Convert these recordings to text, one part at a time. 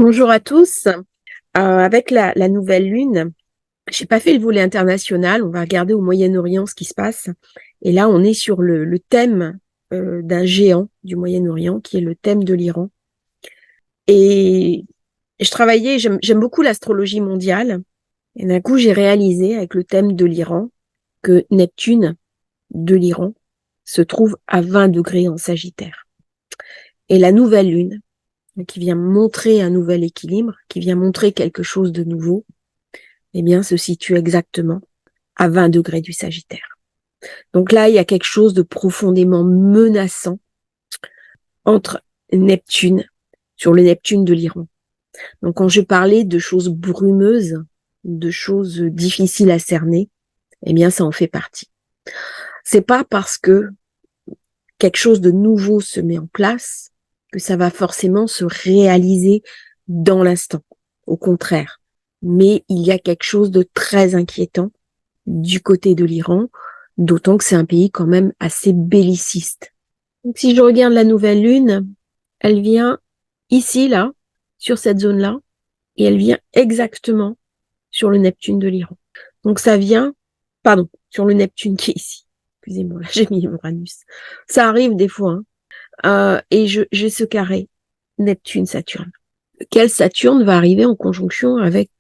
Bonjour à tous. Avec la nouvelle lune, j'ai pas fait le volet international. On va regarder au Moyen-Orient ce qui se passe. Et là, on est sur le thème d'un géant du Moyen-Orient, qui est le thème de l'Iran. Et j'aime beaucoup l'astrologie mondiale. Et d'un coup, j'ai réalisé avec le thème de l'Iran que Neptune de l'Iran se trouve à 20 degrés en Sagittaire. Et la nouvelle lune, qui vient montrer un nouvel équilibre, qui vient montrer quelque chose de nouveau, eh bien, se situe exactement à 20 degrés du Sagittaire. Donc là, il y a quelque chose de profondément menaçant entre Neptune, sur le Neptune de l'Iran. Donc quand je parlais de choses brumeuses, de choses difficiles à cerner, eh bien, ça en fait partie. C'est pas parce que quelque chose de nouveau se met en place que ça va forcément se réaliser dans l'instant. Au contraire. Mais il y a quelque chose de très inquiétant du côté de l'Iran, d'autant que c'est un pays quand même assez belliciste. Donc si je regarde la nouvelle lune, elle vient ici, là, sur cette zone-là, et elle vient exactement sur le Neptune de l'Iran. Donc ça vient, pardon, sur le Neptune qui est ici. Excusez-moi, là j'ai mis Uranus. Ça arrive des fois, hein. Et j'ai ce carré, Neptune-Saturne. Quel Saturne va arriver en conjonction avec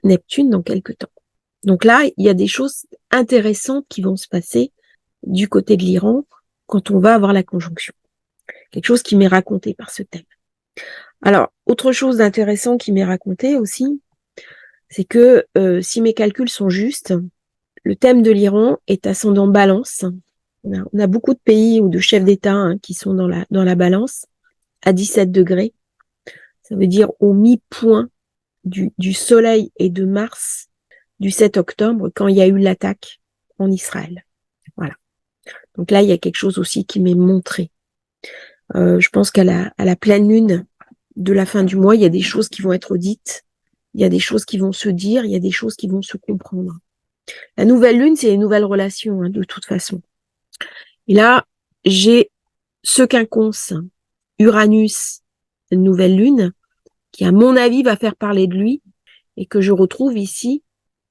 Neptune dans quelques temps. Donc là, il y a des choses intéressantes qui vont se passer du côté de l'Iran quand on va avoir la conjonction. Quelque chose qui m'est raconté par ce thème. Alors, autre chose d'intéressant qui m'est raconté aussi, c'est que si mes calculs sont justes, le thème de l'Iran est ascendant balance. On a beaucoup de pays ou de chefs d'État qui sont dans la balance à 17 degrés. Ça veut dire au mi-point du Soleil et de Mars du 7 octobre quand il y a eu l'attaque en Israël. Voilà. Donc là, il y a quelque chose aussi qui m'est montré. Je pense qu'à la pleine lune de la fin du mois, il y a des choses qui vont être dites, il y a des choses qui vont se dire, il y a des choses qui vont se comprendre. La nouvelle lune, c'est une nouvelle relation, de toute façon. Et là, j'ai ce quinconce, Uranus, une nouvelle lune, qui, à mon avis, va faire parler de lui, et que je retrouve ici,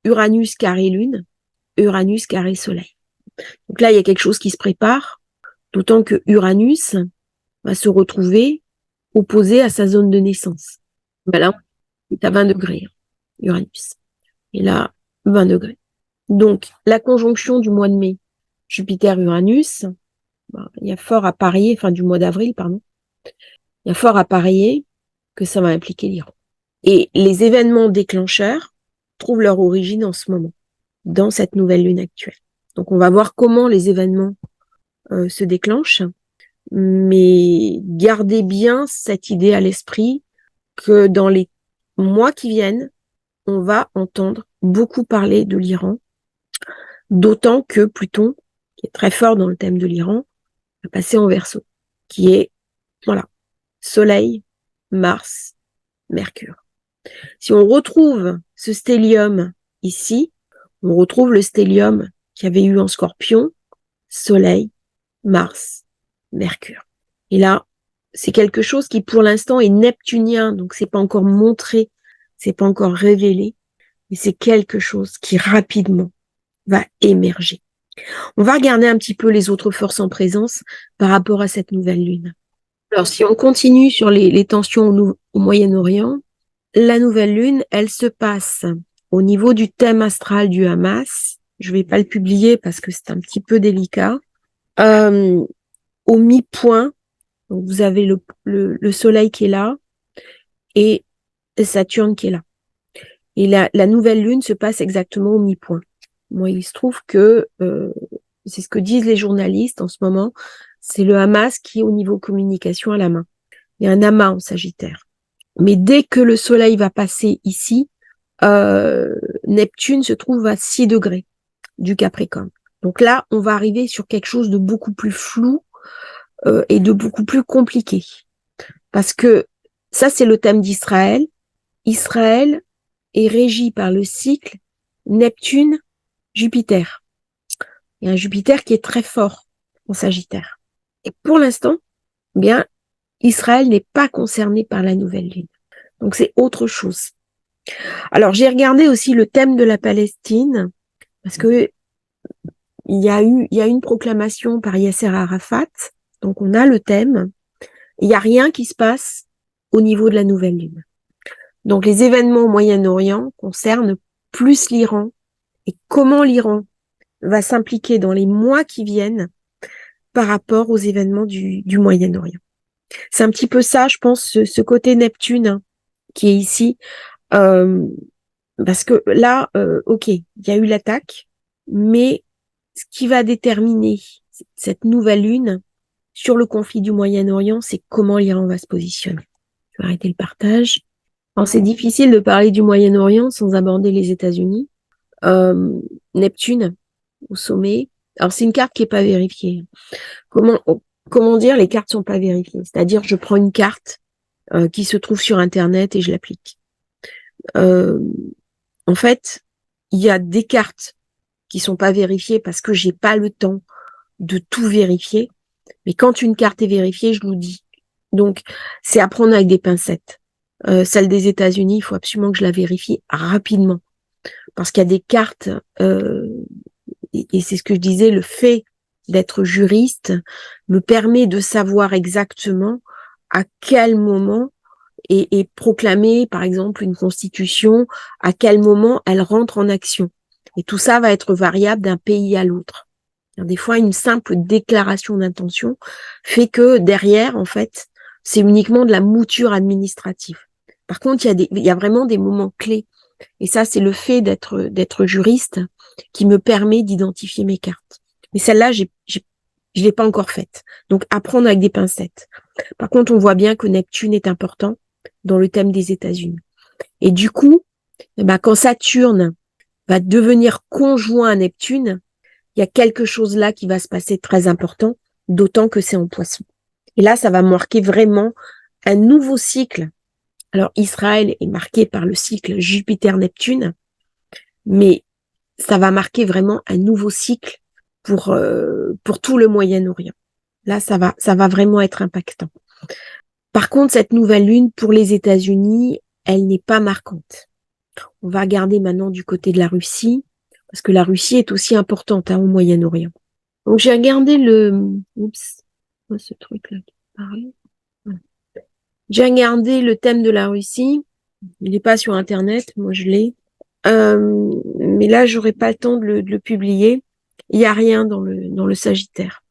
Uranus carré lune, Uranus carré soleil. Donc là, il y a quelque chose qui se prépare, d'autant que Uranus va se retrouver opposé à sa zone de naissance. Ben là, on est à 20 degrés, Uranus. Et là, 20 degrés. Donc, la conjonction du mois de mai, Jupiter-Uranus, il y a fort à parier, enfin du mois d'avril, pardon, il y a fort à parier que ça va impliquer l'Iran. Et les événements déclencheurs trouvent leur origine en ce moment, dans cette nouvelle lune actuelle. Donc, on va voir comment les événements se déclenchent, mais gardez bien cette idée à l'esprit que dans les mois qui viennent, on va entendre beaucoup parler de l'Iran, d'autant que Pluton, qui est très fort dans le thème de l'Iran, va passer en Verseau, qui est, voilà, Soleil, Mars, Mercure. Si on retrouve ce stellium ici, on retrouve le stellium qu'il y avait eu en Scorpion, Soleil, Mars, Mercure. Et là, c'est quelque chose qui pour l'instant est neptunien, donc c'est pas encore montré, c'est pas encore révélé, mais c'est quelque chose qui rapidement va émerger. On va regarder un petit peu les autres forces en présence par rapport à cette nouvelle lune. Alors, si on continue sur les tensions au Moyen-Orient, la nouvelle lune, elle se passe au niveau du thème astral du Hamas. Je vais pas le publier parce que c'est un petit peu délicat. Au mi-point, donc vous avez le Soleil qui est là et Saturne qui est là. Et la nouvelle lune se passe exactement au mi-point. Moi, il se trouve que c'est ce que disent les journalistes en ce moment, c'est le Hamas qui est au niveau communication à la main. Il y a un amas en Sagittaire. Mais dès que le Soleil va passer ici, Neptune se trouve à 6 degrés du Capricorne. Donc là, on va arriver sur quelque chose de beaucoup plus flou et de beaucoup plus compliqué. Parce que ça, c'est le thème d'Israël. Israël est régi par le cycle Neptune-Jupiter. Il y a un Jupiter qui est très fort en Sagittaire. Et pour l'instant, eh bien, Israël n'est pas concerné par la nouvelle lune. Donc c'est autre chose. Alors j'ai regardé aussi le thème de la Palestine, parce que il y a une proclamation par Yasser Arafat, donc on a le thème. Il n'y a rien qui se passe au niveau de la nouvelle lune. Donc les événements au Moyen-Orient concernent plus l'Iran et comment l'Iran va s'impliquer dans les mois qui viennent par rapport aux événements du Moyen-Orient. C'est un petit peu ça, je pense, ce côté Neptune hein, qui est ici. Parce que là, ok, il y a eu l'attaque, mais ce qui va déterminer cette nouvelle lune sur le conflit du Moyen-Orient, c'est comment l'Iran va se positionner. Je vais arrêter le partage. Alors, c'est difficile de parler du Moyen-Orient sans aborder les États-Unis. Neptune, au sommet. Alors, c'est une carte qui est pas vérifiée. Comment dire, les cartes sont pas vérifiées. C'est-à-dire, je prends une carte qui se trouve sur Internet et je l'applique. En fait, il y a des cartes qui sont pas vérifiées parce que j'ai pas le temps de tout vérifier. Mais quand une carte est vérifiée, je vous dis. Donc, c'est à prendre avec des pincettes. Celle des États-Unis, il faut absolument que je la vérifie rapidement. Parce qu'il y a des cartes, et c'est ce que je disais, le fait d'être juriste me permet de savoir exactement à quel moment est proclamée, par exemple, une constitution, à quel moment elle rentre en action. Et tout ça va être variable d'un pays à l'autre. Des fois, une simple déclaration d'intention fait que derrière, en fait, c'est uniquement de la mouture administrative. Par contre, il y a vraiment des moments clés. Et ça, c'est le fait d'être juriste qui me permet d'identifier mes cartes. Mais celle-là, je l'ai pas encore faite. Donc, apprendre avec des pincettes. Par contre, on voit bien que Neptune est important dans le thème des États-Unis. Et du coup, quand Saturne va devenir conjoint à Neptune, il y a quelque chose là qui va se passer très important, d'autant que c'est en Poisson. Et là, ça va marquer vraiment un nouveau cycle. Alors, Israël est marqué par le cycle Jupiter-Neptune, mais ça va marquer vraiment un nouveau cycle pour tout le Moyen-Orient. Là, ça va vraiment être impactant. Par contre, cette nouvelle lune, pour les États-Unis, elle n'est pas marquante. On va regarder maintenant du côté de la Russie, parce que la Russie est aussi importante au Moyen-Orient. Donc, j'ai regardé ce truc-là qui parle. Voilà. J'ai regardé le thème de la Russie. Il n'est pas sur Internet, moi je l'ai. Mais là, j'aurais pas le temps de le publier. Il y a rien dans le Sagittaire.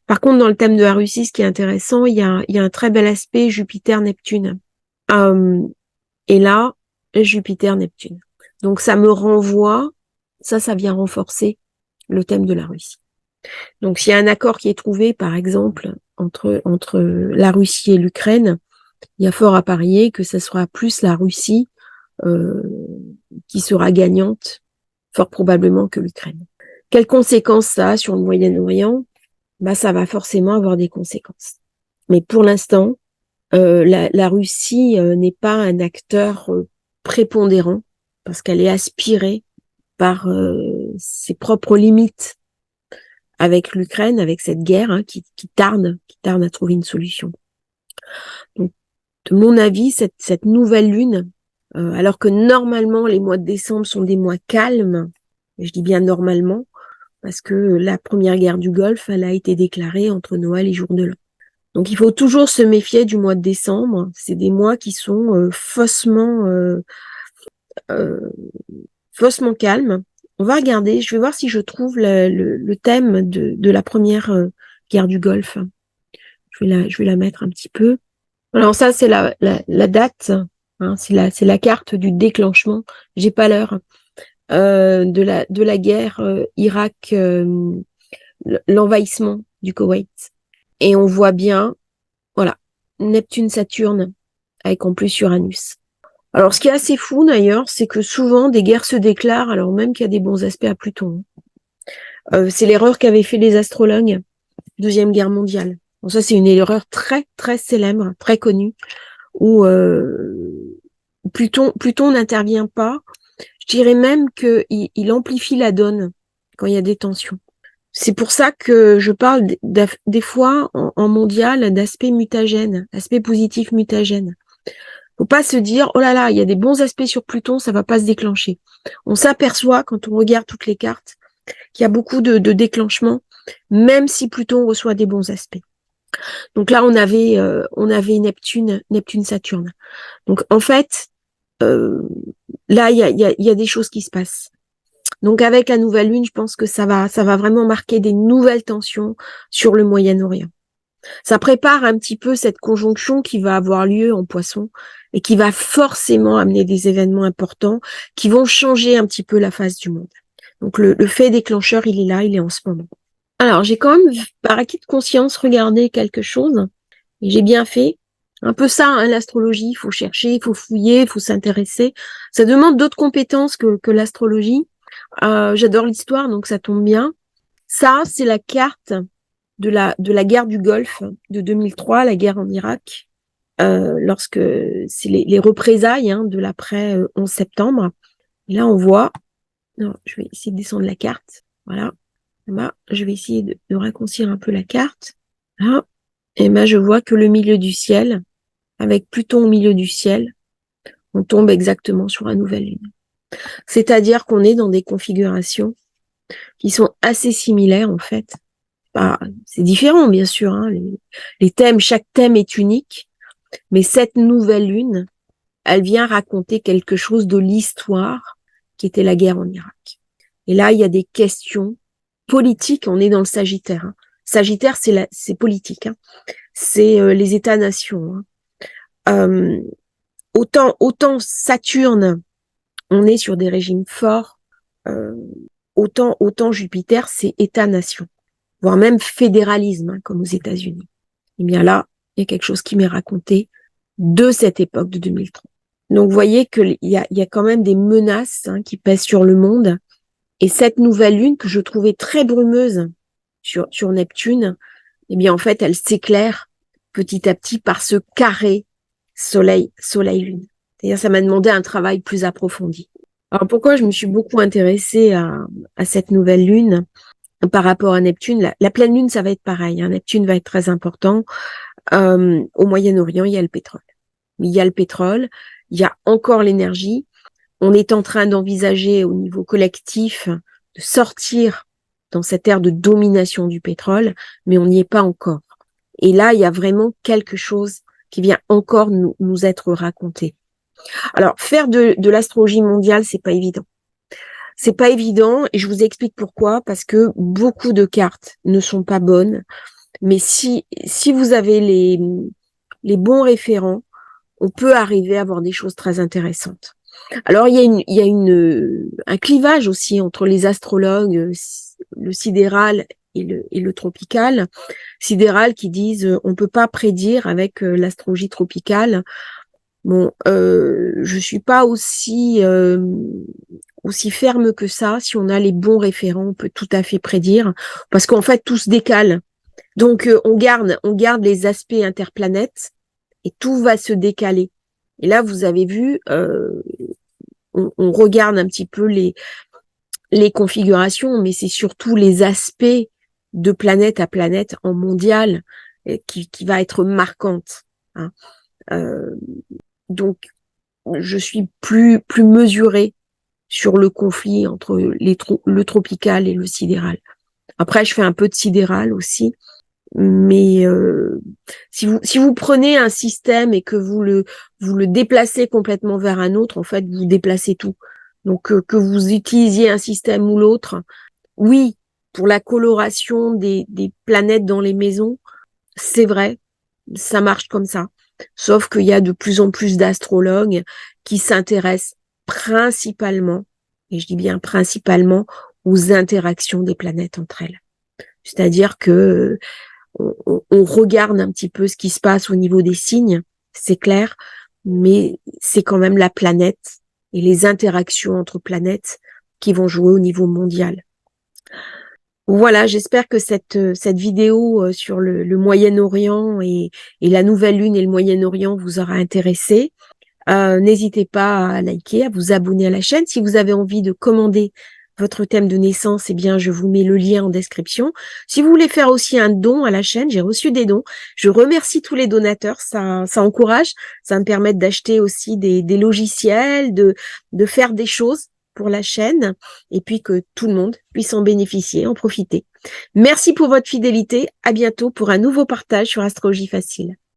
Par contre, dans le thème de la Russie, ce qui est intéressant, il y a un très bel aspect Jupiter-Neptune. Et là, Jupiter-Neptune. Donc, ça me renvoie, ça vient renforcer le thème de la Russie. Donc, s'il y a un accord qui est trouvé, par exemple, entre la Russie et l'Ukraine, il y a fort à parier que ce sera plus la Russie qui sera gagnante, fort probablement que l'Ukraine. Quelles conséquences ça a sur le Moyen-Orient? Ça va forcément avoir des conséquences. Mais pour l'instant, la Russie n'est pas un acteur prépondérant parce qu'elle est aspirée par ses propres limites avec l'Ukraine, avec cette guerre qui tarde à trouver une solution. Donc, de mon avis, cette nouvelle lune, alors que normalement les mois de décembre sont des mois calmes, et je dis bien normalement, parce que la première guerre du Golfe, elle a été déclarée entre Noël et Jour de l'An. Donc il faut toujours se méfier du mois de décembre. C'est des mois qui sont faussement calmes. On va regarder, je vais voir si je trouve le thème de la première guerre du Golfe. Je vais la mettre un petit peu. Alors ça, c'est la date, hein, c'est la carte du déclenchement. J'ai pas l'heure de la guerre Irak, l'envahissement du Koweït. Et on voit bien, voilà, Neptune-Saturne avec en plus Uranus. Alors, ce qui est assez fou d'ailleurs, c'est que souvent des guerres se déclarent alors même qu'il y a des bons aspects à Pluton. C'est l'erreur qu'avaient fait les astrologues, Deuxième Guerre mondiale. Bon, ça, c'est une erreur très, très célèbre, très connue, où Pluton n'intervient pas. Je dirais même qu'il amplifie la donne quand il y a des tensions. C'est pour ça que je parle des fois en mondial d'aspect mutagène, aspect positif mutagène. Faut pas se dire, oh là là, il y a des bons aspects sur Pluton, ça va pas se déclencher. On s'aperçoit quand on regarde toutes les cartes qu'il y a beaucoup de déclenchements, même si Pluton reçoit des bons aspects. Donc là, on avait Neptune-Saturne. Donc en fait, là, il y a des choses qui se passent. Donc avec la nouvelle lune, je pense que ça va vraiment marquer des nouvelles tensions sur le Moyen-Orient. Ça prépare un petit peu cette conjonction qui va avoir lieu en Poisson et qui va forcément amener des événements importants qui vont changer un petit peu la face du monde. Donc le fait déclencheur, il est là, il est en ce moment. Alors j'ai quand même, par acquis de conscience, regardé quelque chose et j'ai bien fait. Un peu ça, hein, l'astrologie, il faut chercher, il faut fouiller, il faut s'intéresser. Ça demande d'autres compétences que l'astrologie. J'adore l'histoire, donc ça tombe bien. Ça, c'est la carte de la guerre du Golfe de 2003, la guerre en Irak, lorsque c'est les représailles de l'après 11 septembre. Et là, on voit, non, je vais essayer de descendre la carte. Voilà. Là, je vais essayer de raccourcir un peu la carte. Là. Et ben, je vois que le milieu du ciel, avec Pluton au milieu du ciel, on tombe exactement sur la nouvelle lune. C'est-à-dire qu'on est dans des configurations qui sont assez similaires, en fait. Bah, c'est différent, bien sûr. Hein. Les thèmes, chaque thème est unique. Mais cette nouvelle lune, elle vient raconter quelque chose de l'histoire qui était la guerre en Irak. Et là, il y a des questions politiques. On est dans le Sagittaire. Hein. Sagittaire, c'est politique. Hein. C'est les États-nations. Hein. Autant Saturne, on est sur des régimes forts. Autant Jupiter, c'est État-nation, voire même fédéralisme, hein, comme aux États-Unis. Et bien là, il y a quelque chose qui m'est raconté de cette époque de 2003. Donc, vous voyez qu'il y a quand même des menaces qui pèsent sur le monde. Et cette nouvelle lune, que je trouvais très brumeuse sur Neptune, eh bien, en fait, elle s'éclaire petit à petit par ce carré soleil-lune. C'est-à-dire, ça m'a demandé un travail plus approfondi. Alors, pourquoi je me suis beaucoup intéressée à cette nouvelle lune par rapport à Neptune? La pleine lune, ça va être pareil. Hein. Neptune va être très important. Au Moyen-Orient, il y a le pétrole. Il y a le pétrole, il y a encore l'énergie. On est en train d'envisager au niveau collectif de sortir dans cette ère de domination du pétrole, mais on n'y est pas encore. Et là, il y a vraiment quelque chose qui vient encore nous être raconté. Alors, faire de l'astrologie mondiale, c'est pas évident. C'est pas évident, et je vous explique pourquoi, parce que beaucoup de cartes ne sont pas bonnes, mais si vous avez les bons référents, on peut arriver à avoir des choses très intéressantes. Alors, il y a un clivage aussi entre les astrologues, le sidéral et le tropical. Sidéral qui disent on peut pas prédire avec l'astrologie tropicale. Bon, je suis pas aussi ferme que ça. Si on a les bons référents, on peut tout à fait prédire, parce qu'en fait tout se décale. Donc on garde les aspects interplanètes et tout va se décaler. Et là, vous avez vu, on regarde un petit peu les configurations, mais c'est surtout les aspects de planète à planète en mondial qui va être marquante. Hein. Donc, je suis plus mesurée sur le conflit entre le tropical et le sidéral. Après, je fais un peu de sidéral aussi, mais si vous prenez un système et que vous le déplacez complètement vers un autre, en fait, vous déplacez tout. Donc, que vous utilisiez un système ou l'autre, oui, pour la coloration des planètes dans les maisons, c'est vrai, ça marche comme ça. Sauf qu'il y a de plus en plus d'astrologues qui s'intéressent principalement, et je dis bien principalement, aux interactions des planètes entre elles. C'est-à-dire que on regarde un petit peu ce qui se passe au niveau des signes, c'est clair, mais c'est quand même la planète et les interactions entre planètes qui vont jouer au niveau mondial. Voilà, j'espère que cette vidéo sur le Moyen-Orient et la nouvelle lune et le Moyen-Orient vous aura intéressé. N'hésitez pas à liker, à vous abonner à la chaîne. Si vous avez envie de commander votre thème de naissance, eh bien, je vous mets le lien en description. Si vous voulez faire aussi un don à la chaîne, j'ai reçu des dons. Je remercie tous les donateurs. Ça encourage. Ça me permet d'acheter aussi des logiciels, de faire des choses pour la chaîne et puis que tout le monde puisse en bénéficier, en profiter. Merci pour votre fidélité. À bientôt pour un nouveau partage sur Astrologie Facile.